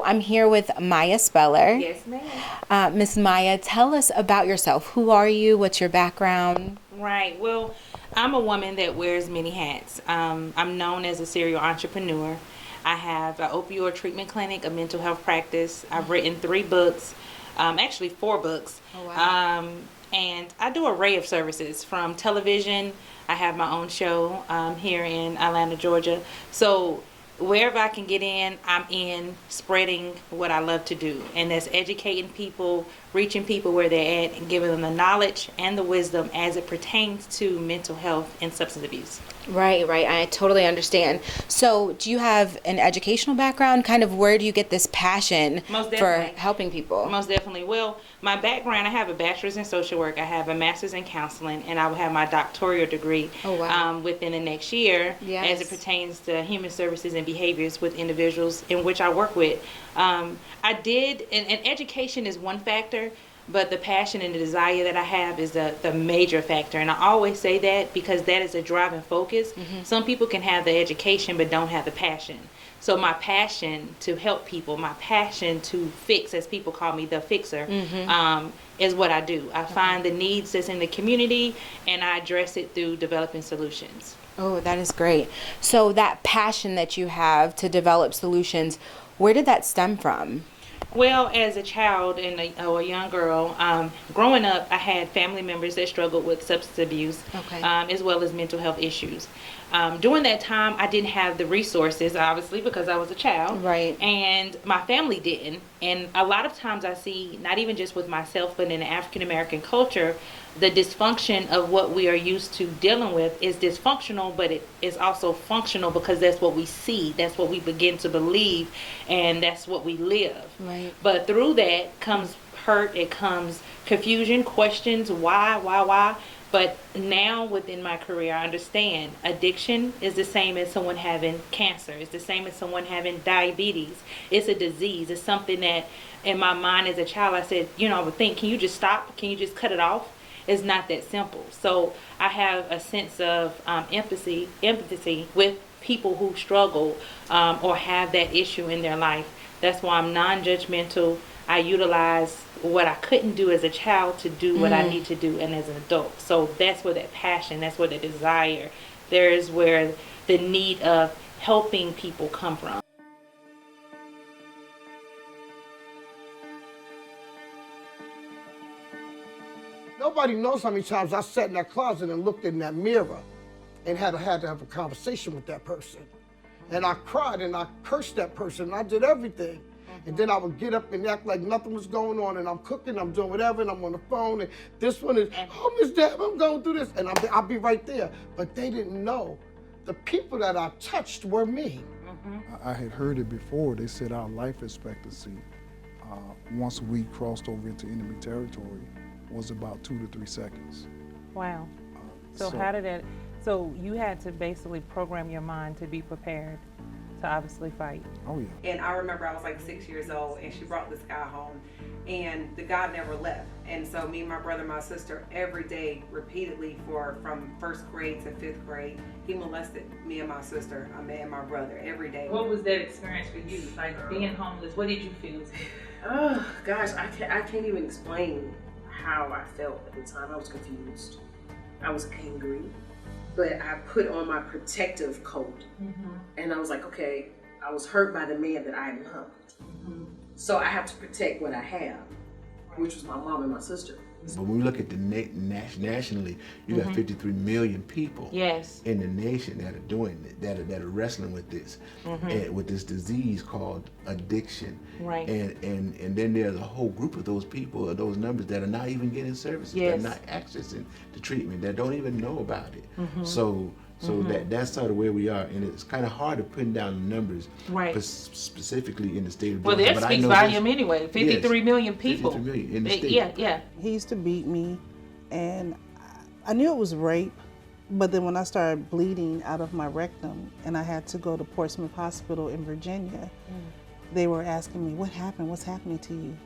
I'm here with Maya Speller. Yes, ma'am. Miss Maya, tell us about yourself. Who are you? What's your background? Right. Well, I'm a woman that wears many hats. I'm known as a serial entrepreneur. I have an opioid treatment clinic, a mental health practice. I've written 3 books, actually 4 books. Oh, wow. And I do an array of services from television. I have my own show here in Atlanta, Georgia. So wherever I can get in, I'm in, spreading what I love to do. And that's educating people, reaching people where they're at, and giving them the knowledge and the wisdom as it pertains to mental health and substance abuse. Right. I totally understand. So do you have an educational background? Kind of where do you get this passion for helping people? Most definitely. Well, my background, I have a bachelor's in social work, I have a master's in counseling, and I will have my doctoral degree within the next year as it pertains to human services and behaviors with individuals in which I work with. And education is one factor, but the passion and the desire that I have is the major factor. And I always say that because that is a driving focus. Mm-hmm. Some people can have the education but don't have the passion. So my passion to help people, my passion to fix, as people call me, the fixer, is what I do. I find the needs that's in the community and I address it through developing solutions. Oh, that is great. So that passion that you have to develop solutions, where did that stem from? Well, as a child and a young girl, growing up, I had family members that struggled with substance abuse, as well as mental health issues. During that time, I didn't have the resources, obviously, because I was a child. Right. And my family didn't. And a lot of times I see, not even just with myself, but in the African American culture, the dysfunction of what we are used to dealing with is dysfunctional, but it is also functional because that's what we see, that's what we begin to believe, and that's what we live. Right. But through that comes hurt, it comes confusion, questions, why? But now within my career, I understand addiction is the same as someone having cancer. It's the same as someone having diabetes. It's a disease. It's something that in my mind as a child, I said, I would think, can you just stop? Can you just cut it off? It's not that simple. So I have a sense of empathy with people who struggle or have that issue in their life. That's why I'm non-judgmental. I utilize what I couldn't do as a child to do what I need to do and as an adult. So that's where that passion, that's where the desire, there is where the need of helping people come from. Nobody knows how many times I sat in that closet and looked in that mirror and had to have a conversation with that person. And I cried and I cursed that person and I did everything. And then I would get up and act like nothing was going on, and I'm cooking, I'm doing whatever, and I'm on the phone, and this one is, oh, Miss Deb, I'm going through this, and I'll be right there. But they didn't know the people that I touched were me. I had heard it before. They said our life expectancy, once we crossed over into enemy territory, was about 2 to 3 seconds. Wow. So how did that, so you had to basically program your mind to be prepared to obviously fight. Oh yeah. And I remember I was like 6 years old and she brought this guy home and the guy never left. And so me, my brother, my sister, every day repeatedly from 1st grade to 5th grade, he molested me and my sister, me and my brother every day. What was that experience for you? Like being homeless, what did you feel? Oh gosh, I can't even explain how I felt at the time. I was confused. I was angry. But I put on my protective coat and I was like, okay, I was hurt by the man that I loved. So I have to protect what I have, which was my mom and my sister. But when we look at the nationally, you got 53 million people in the nation that are doing it, that are wrestling with this, and with this disease called addiction. Right. And then there's a whole group of those people, of those numbers that are not even getting services, that are not accessing the treatment, that don't even know about it. So that's sort of where we are, and it's kind of hard to pin down the numbers, specifically in the state of Georgia. Well, that speaks volume anyway. 53 million people. 53 million in the state. Yeah. He used to beat me, and I knew it was rape, but then when I started bleeding out of my rectum, and I had to go to Portsmouth Hospital in Virginia, they were asking me, what happened? What's happening to you?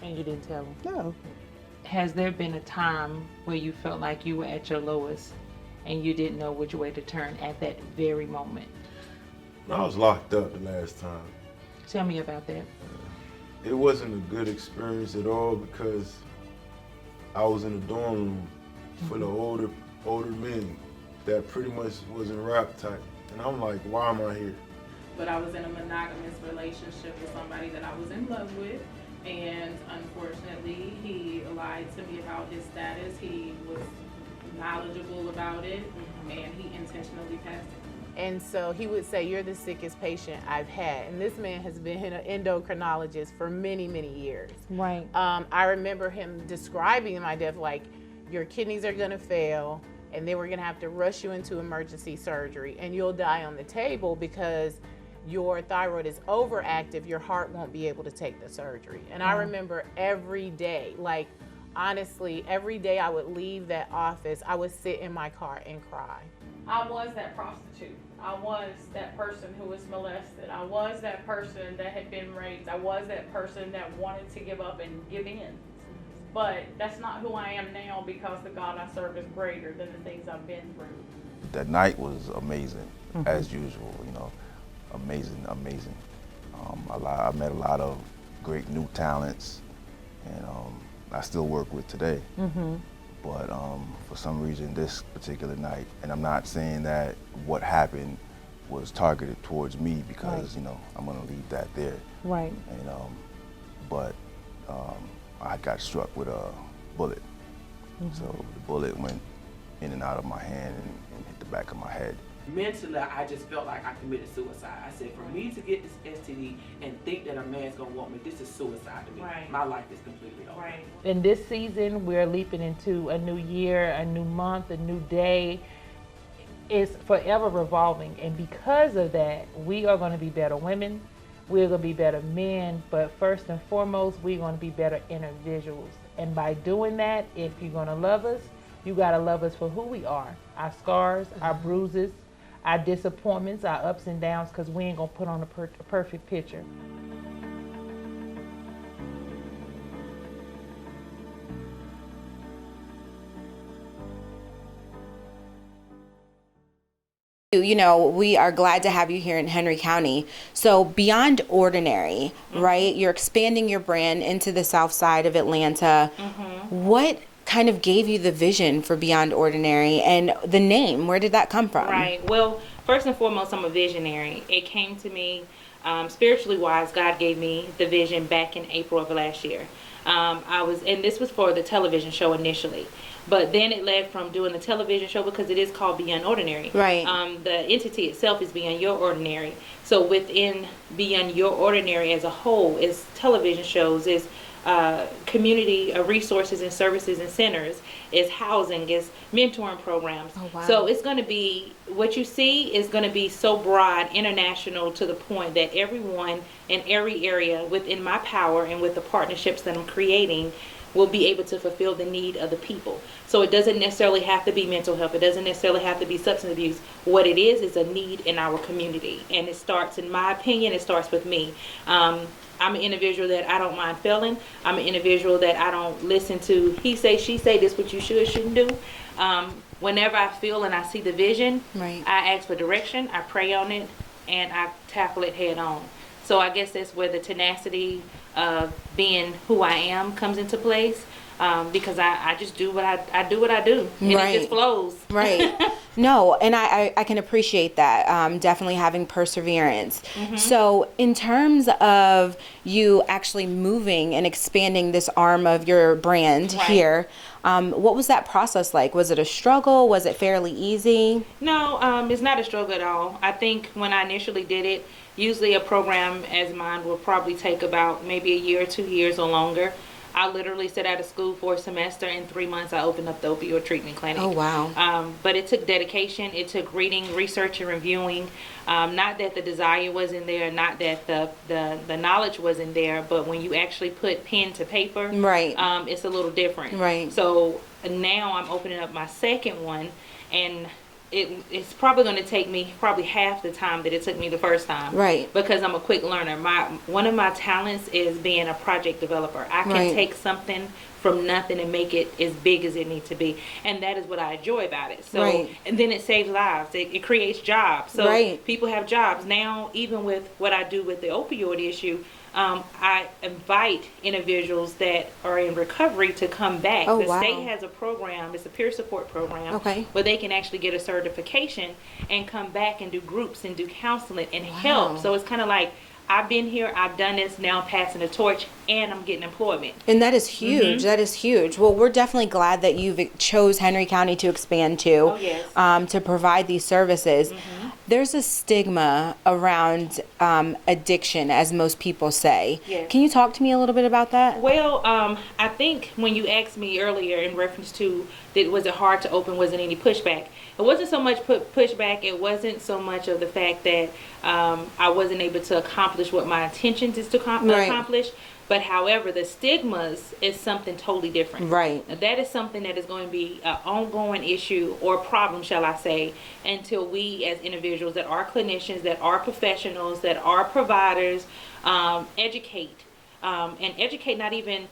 And you didn't tell them? No. Has there been a time where you felt like you were at your lowest and you didn't know which way to turn at that very moment? I was locked up the last time. Tell me about that. It wasn't a good experience at all because I was in a dorm room full of older men that pretty much wasn't rap type. And I'm like, why am I here? But I was in a monogamous relationship with somebody that I was in love with. And unfortunately, he lied to me about his status. He was knowledgeable about it, and he intentionally passed it. And so he would say, you're the sickest patient I've had. And this man has been an endocrinologist for many, many years. Right. I remember him describing my death like, your kidneys are gonna fail, and then we're gonna have to rush you into emergency surgery, and you'll die on the table because your thyroid is overactive, your heart won't be able to take the surgery. And I remember every day, like honestly, every day I would leave that office, I would sit in my car and cry. I was that prostitute. I was that person who was molested. I was that person that had been raped. I was that person that wanted to give up and give in. But that's not who I am now because the God I serve is greater than the things I've been through. That night was amazing, as usual, you know, amazing. I met a lot of great new talents, and I still work with today. But for some reason, this particular night, and I'm not saying that what happened was targeted towards me because, you know, I'm gonna leave that there. Right. And, but I got struck with a bullet. So the bullet went in and out of my hand and hit the back of my head. Mentally, I just felt like I committed suicide. I said, for me to get this STD and think that a man's gonna want me, this is suicide to me. Right. My life is completely over. Right. In this season, we're leaping into a new year, a new month, a new day. It's forever revolving. And because of that, we are going to be better women. We're going to be better men. But first and foremost, we're going to be better individuals. And by doing that, if you're going to love us, you got to love us for who we are. Our scars, our bruises, our disappointments, our ups and downs, because we ain't going to put on a perfect picture. You know, we are glad to have you here in Henry County. So Beyond Ordinary, right? You're expanding your brand into the south side of Atlanta. What kind of gave you the vision for Beyond Ordinary and the name? Where did that come from? Right. Well, first and foremost, I'm a visionary. It came to me spiritually wise. God gave me the vision back in April of last year. And this was for the television show initially. But then it led from doing the television show because it is called Beyond Ordinary. Right. The entity itself is Beyond Your Ordinary. So within Beyond Your Ordinary as a whole is television shows, is community resources and services and centers, is housing, is mentoring programs. Oh, wow. So it's going to be, what you see is going to be so broad, international, to the point that everyone in every area within my power and with the partnerships that I'm creating will be able to fulfill the need of the people. So it doesn't necessarily have to be mental health. It doesn't necessarily have to be substance abuse. What it is a need in our community. And it starts, in my opinion, it starts with me. I'm an individual that I don't mind failing. I'm an individual that I don't listen to he say, she say, this what you should, shouldn't do. Whenever I feel and I see the vision, right, I ask for direction, I pray on it, and I tackle it head on. So I guess that's where the tenacity of being who I am comes into place, because I just do what I do, and right, it just flows. Right. No, and I can appreciate that. Definitely having perseverance. So in terms of you actually moving and expanding this arm of your brand here, what was that process like? Was it a struggle? Was it fairly easy? No, it's not a struggle at all. I think when I initially did it, usually a program as mine will probably take about maybe a year or 2 years or longer. I literally sat out of school for a semester. In 3 months, I opened up the opioid treatment clinic. Oh, wow. But it took dedication. It took reading, research, and reviewing. Not that the desire wasn't there, not that the knowledge wasn't there, but when you actually put pen to paper, right, it's a little different. Right. So now I'm opening up my second one, and it's probably going to take me probably half the time that it took me the first time. Right. Because I'm a quick learner. One of my talents is being a project developer. I can take something from nothing and make it as big as it needs to be. And that is what I enjoy about it. So, and then it saves lives. It creates jobs. So people have jobs. Now, even with what I do with the opioid issue, I invite individuals that are in recovery to come back. Oh, the wow. state has a program, it's a peer support program, Okay. where they can actually get a certification and come back and do groups and do counseling and Wow. help. So it's kind of like, I've been here, I've done this, now I'm passing the torch, and I'm getting employment. And that is huge. That is huge. Well, we're definitely glad that you've chose Henry County to expand to, Oh, yes. to provide these services. There's a stigma around addiction, as most people say. Yes. Can you talk to me a little bit about that? Well, I think when you asked me earlier in reference to, was it hard to open, wasn't any pushback? It wasn't so much pushback, it wasn't so much of the fact that I wasn't able to accomplish what my intentions is to accomplish. But however, the stigmas is something totally different. Right. Now, that is something that is going to be an ongoing issue or problem, shall I say, until we as individuals that are clinicians, that are professionals, that are providers, educate. And educate not even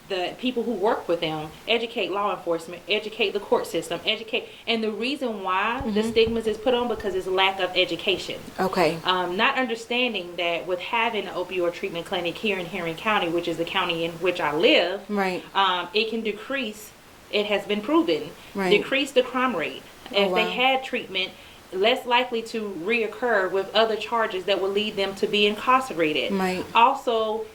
the people who work with them, educate law enforcement, educate the court system, educate. And the reason why the stigmas is put on, because it's lack of education. Okay. Not understanding that with having an opioid treatment clinic here in Henry County, which is the county in which I live, Right. It can decrease, it has been proven, Right. decrease the crime rate. Oh, If they wow. had treatment, less likely to reoccur with other charges that will lead them to be incarcerated. Right. Also,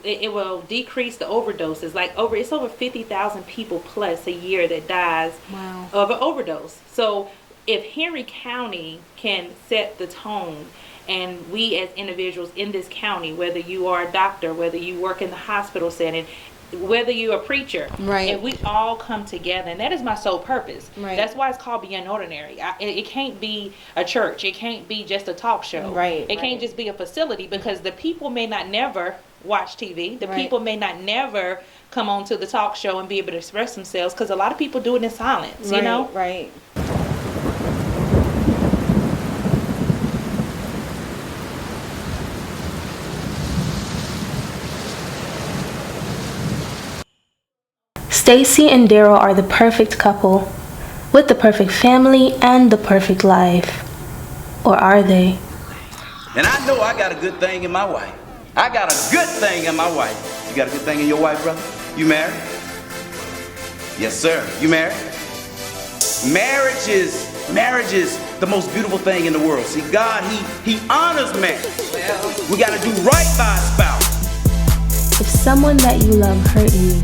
it will decrease the overdoses. It's over 50,000 people plus a year that dies Wow. of an overdose. So if Henry County can set the tone, and we as individuals in this county, whether you are a doctor, whether you work in the hospital setting, whether you're a preacher, Right. and we all come together, and that is my sole purpose. Right. That's why it's called Beyond Ordinary. It can't be a church. It can't be just a talk show. Right, It can't just be a facility, because the people may not never watch TV. The Right. people may not never come on to the talk show and be able to express themselves, because a lot of people do it in silence, you know? Right. Stacy and Darrell are the perfect couple, with the perfect family and the perfect life. Or are they? And I know I got a good thing in my wife. I got a good thing in my wife. You got a good thing in your wife, brother? You married? Yes, sir. You married? Marriage is the most beautiful thing in the world. See, God, He honors marriage. We got to do right by a spouse. If someone that you love hurt you,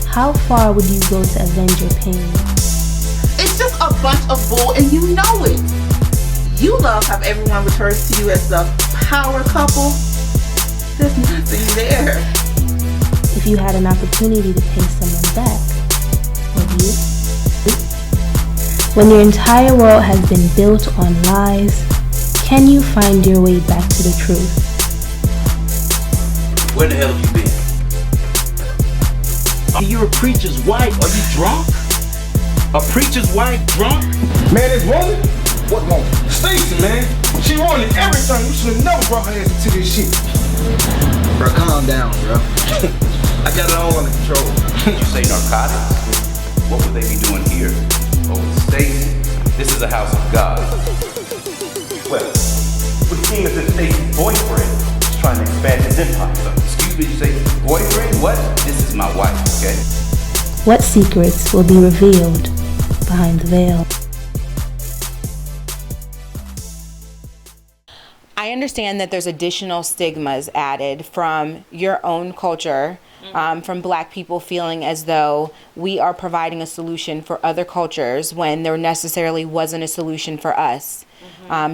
how far would you go to avenge your pain? It's just a bunch of bull, and you know it. You love how everyone refers to you as the power couple. There's nothing there. If you had an opportunity to pay someone back, would you? When your entire world has been built on lies, can you find your way back to the truth? Where the hell have you been? You're a preacher's wife. Are you drunk? A preacher's wife drunk? Man, this woman? What woman? Stacy, man. She ruined everything. You should have never brought her ass into this shit. Bro, calm down, bro. I got it all under control. Did you say narcotics? What would they be doing here? Oh, Stacy, this is a house of God. Well, it would seem as if Stacy's boyfriend is trying to expand his empire. Excuse me, you say boyfriend? What? This is my wife, okay? What secrets will be revealed behind the veil? I understand that there's additional stigmas added from your own culture, from Black people feeling as though we are providing a solution for other cultures when there necessarily wasn't a solution for us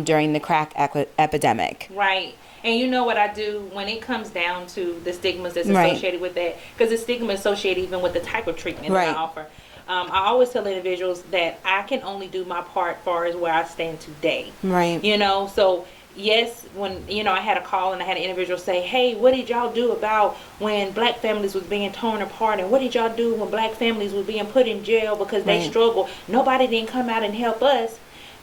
during the crack epidemic. Right. And you know what I do when it comes down to the stigmas that's Right. associated with that, because the stigma is associated even with the type of treatment Right. that I offer. I always tell individuals that I can only do my part as far as where I stand today. Right. You know, so yes, when, you know, I had a call and I had an individual say, hey, what did y'all do about when Black families was being torn apart? And what did y'all do when Black families was being put in jail because they Right. struggled? Nobody didn't come out and help us.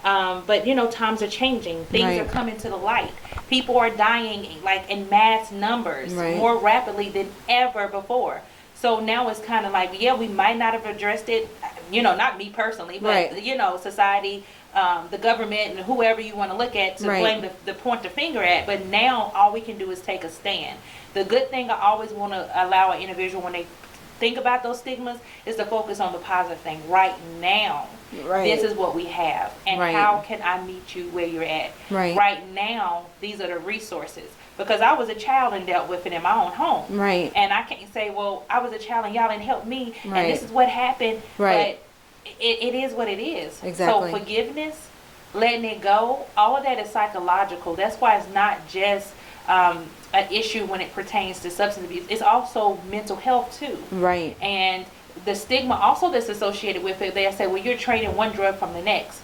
But, you know, times are changing. Things Right. are coming to the light. People are dying like in mass numbers Right. more rapidly than ever before. So now it's kind of like, yeah, we might not have addressed it, you know, not me personally, but, Right. you know, society the government and whoever you want to look at to Right. blame the point the finger at. But now all we can do is take a stand. The good thing I always want to allow an individual when they think about those stigmas is to focus on the positive thing. Right now, this is what we have, and how can I meet you where you're at? Right now, these are the resources. Because I was a child and dealt with it in my own home. Right. And I can't say, well, I was a child and y'all didn't help me, and this is what happened. Right. But it is what it is. Exactly. So forgiveness, letting it go, all of that is psychological. That's why it's not just an issue when it pertains to substance abuse. It's also mental health too. Right. And the stigma also that's associated with it, they say, well, you're trading one drug from the next.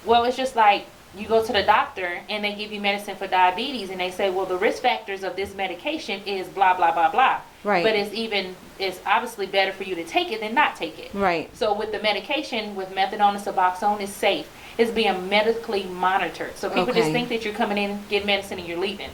Well, it's just like you go to the doctor and they give you medicine for diabetes and they say, well, the risk factors of this medication is blah, blah, blah, blah. Right. But it's obviously better for you to take it than not take it. Right. So with the medication, with methadone and Suboxone, it's safe. It's being medically monitored. So people just think that you're coming in, get medicine, and you're leaving.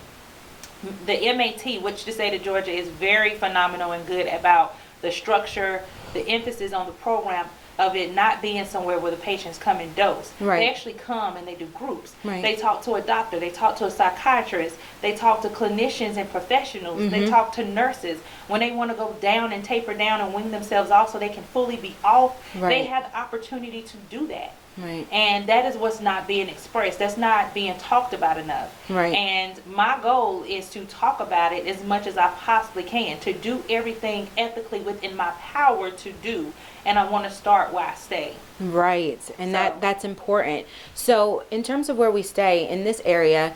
The MAT, which the state of Georgia is very phenomenal and good about the structure, the emphasis on the program of it not being somewhere where the patients come and dose. Right. They actually come and they do groups. Right. They talk to a doctor, they talk to a psychiatrist, they talk to clinicians and professionals, they talk to nurses. When they want to go down and taper down and wean themselves off so they can fully be off, they have the opportunity to do that. Right. And that is what's not being expressed. That's not being talked about enough. Right. And my goal is to talk about it as much as I possibly can, to do everything ethically within my power to do. And I want to start where I stay. Right. And that's important. So in terms of where we stay in this area,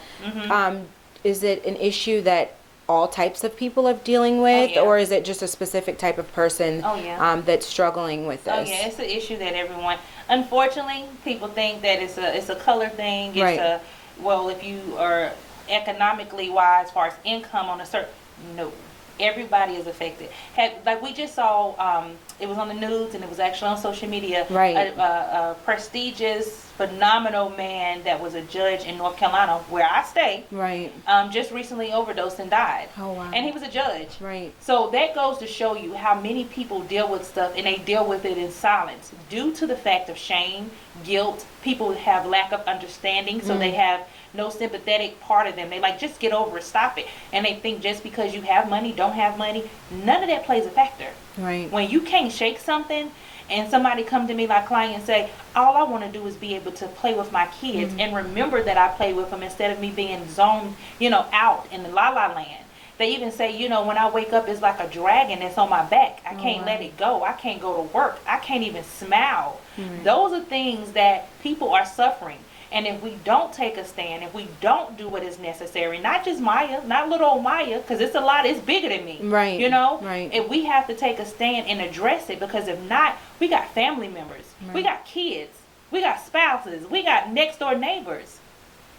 is it an issue that all types of people are dealing with, or is it just a specific type of person that's struggling with this? Oh yeah, it's an issue that everyone. Unfortunately, people think that it's a color thing. It's Right. Well, if you are economically wise, as far as income on a certain, no, everybody is affected. Like we just saw, it was on the news and it was actually on social media. Right. A prestigious, phenomenal man that was a judge in North Carolina, where I stay. Right. Just recently overdosed and died. Oh wow. And he was a judge. Right. So that goes to show you how many people deal with stuff and they deal with it in silence due to the fact of shame, guilt. People have lack of understanding, so they have no sympathetic part of them. They like, just get over it, stop it. And they think just because you have money, don't have money, none of that plays a factor. Right. When you can't shake something and somebody come to me like client and say, all I want to do is be able to play with my kids and remember that I play with them instead of me being zoned, out in the la-la land. They even say, when I wake up, it's like a dragon that's on my back. I can't let it go. I can't go to work. I can't even smile. Those are things that people are suffering. And if we don't take a stand, if we don't do what is necessary, not just Maya, not little old Maya, because it's a lot, it's bigger than me. Right. Right. If we have to take a stand and address it, because if not, we got family members, we got kids, we got spouses, we got next door neighbors.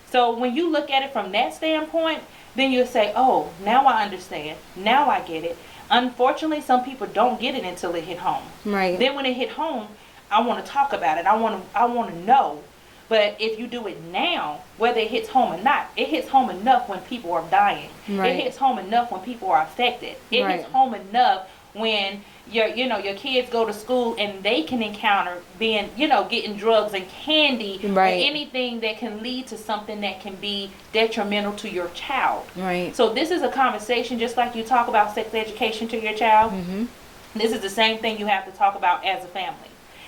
So when you look at it from that standpoint, then you'll say, oh, now I understand. Now I get it. Unfortunately, some people don't get it until it hit home. Right. Then when it hit home, I want to talk about it. I want to know. But if you do it now, whether it hits home or not, it hits home enough when people are dying. Right. It hits home enough when people are affected. It Right. hits home enough when your kids go to school and they can encounter being, getting drugs and candy Right. or anything that can lead to something that can be detrimental to your child. Right. So this is a conversation, just like you talk about sex education to your child. This is the same thing you have to talk about as a family.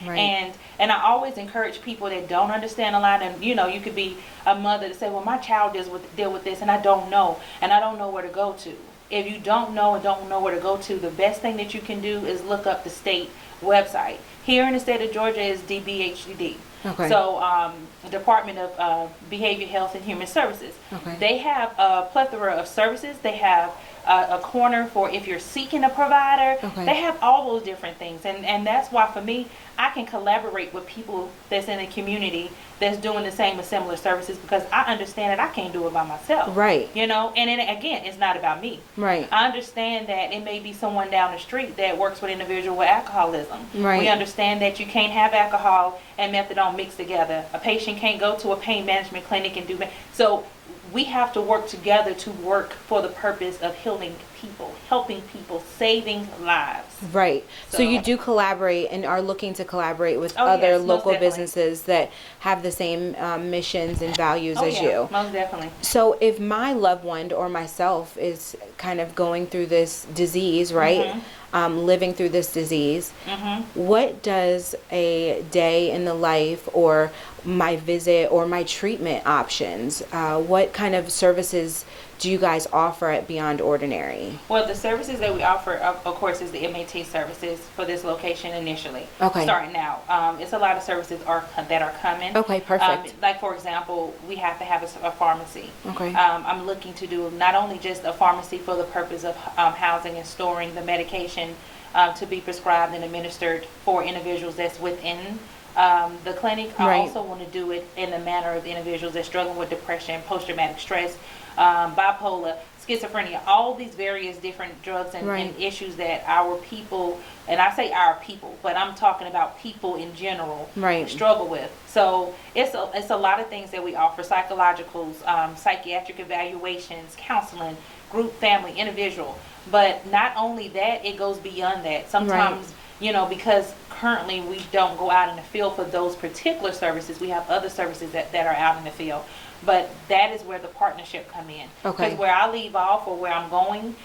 Right. And I always encourage people that don't understand a lot, and you could be a mother to say, well, my child deal with this and I don't know where to go to. If you don't know and don't know where to go to, the best thing that you can do is look up the state website. Here in the state of Georgia is DBHDD. Okay. So Department of Behavior Health and Human Services. Okay. They have a plethora of services. They have a corner for if you're seeking a provider. Okay. They have all those different things, and that's why for me, I can collaborate with people that's in the community that's doing the same or similar services, because I understand that I can't do it by myself. Right. And then again, it's not about me. Right. I understand that it may be someone down the street that works with an individual with alcoholism. Right. We understand that you can't have alcohol and methadone mixed together. A patient can't go to a pain management clinic and do so. we have to work together to work for the purpose of healing people, helping people, saving lives. Right. So you do collaborate and are looking to collaborate with Oh, other yes, most local definitely. businesses that have the same missions and values Oh, as yeah, you. most definitely. So if my loved one or myself is kind of going through this disease, right? Living through this disease, what does a day in the life or my visit or my treatment options, what kind of services do you guys offer at Beyond Ordinary? Well, the services that we offer, of course, is the MAT services for this location initially. Okay. Starting out, it's a lot of services that are coming. Okay, perfect. Like for example, we have to have a pharmacy. Okay. I'm looking to do not only just a pharmacy for the purpose of housing and storing the medication to be prescribed and administered for individuals that's within the clinic. I Right. also want to do it in the manner of individuals that struggle with depression, post-traumatic stress, bipolar, schizophrenia, all these various different drugs and, Right. and issues that our people, and I say our people, but I'm talking about people in general, Right. struggle with. So it's a lot of things that we offer: psychologicals, psychiatric evaluations, counseling, group, family, individual. But not only that, it goes beyond that. Sometimes, you know, because currently we don't go out in the field for those particular services, we have other services that are out in the field. But that is where the partnership come in. Okay. Because where I leave off or where I'm going,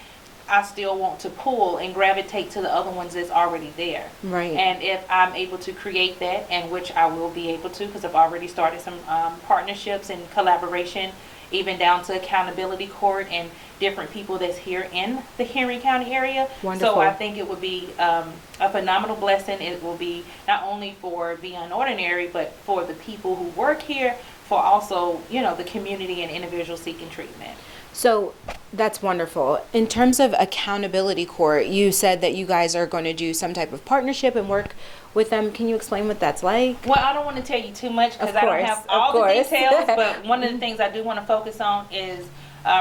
I still want to pull and gravitate to the other ones that's already there. Right. And if I'm able to create that, and which I will be able to, because I've already started some partnerships and collaboration, even down to accountability court and different people that's here in the Henry County area. Wonderful. So I think it would be a phenomenal blessing. It will be not only for Beyond Ordinary, but for the people who work here, for also, you know, the community and individuals seeking treatment. So that's wonderful. In terms of accountability court, you said that you guys are going to do some type of partnership and work with them. Can you explain what that's like? Well, I don't want to tell you too much because Of I don't course, have of all the course. details, but one of the things I do want to focus on is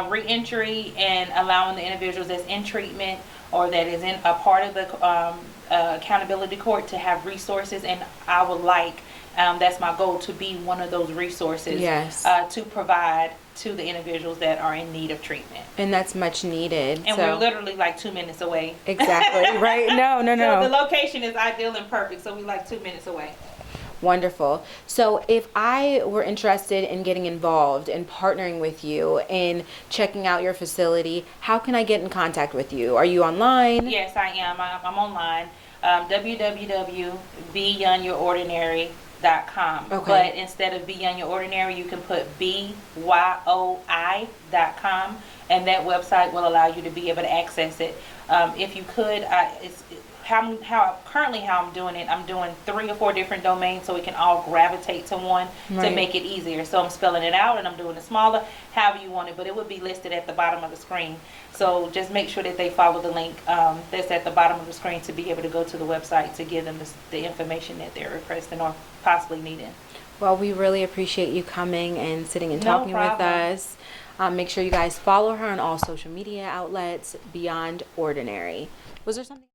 re-entry and allowing the individuals that's in treatment or that is in a part of the accountability court to have resources, and I would like, that's my goal, to be one of those resources. Yes. To provide to the individuals that are in need of treatment. And that's much needed. And so. we're literally like 2 minutes away. Exactly, right? No. So the location is ideal and perfect, so we're like 2 minutes away. Wonderful. So if I were interested in getting involved and partnering with you in checking out your facility, how can I get in contact with you? Are you online? Yes, I am. I'm online. www.beyondyourordinary.com. Okay. But instead of Beyond Your Ordinary, you can put BYOI.com, and that website will allow you to be able to access it. If you could, how I'm doing it, I'm doing 3 or 4 different domains so it can all gravitate to one to Right. make it easier. So I'm spelling it out and I'm doing it smaller, however you want it, but it would be listed at the bottom of the screen. So just make sure that they follow the link that's at the bottom of the screen to be able to go to the website to give them the information that they're requesting or possibly needing. Well, we really appreciate you coming and sitting and No talking with problem. us. Make sure you guys follow her on all social media outlets, Beyond Ordinary. Was there something?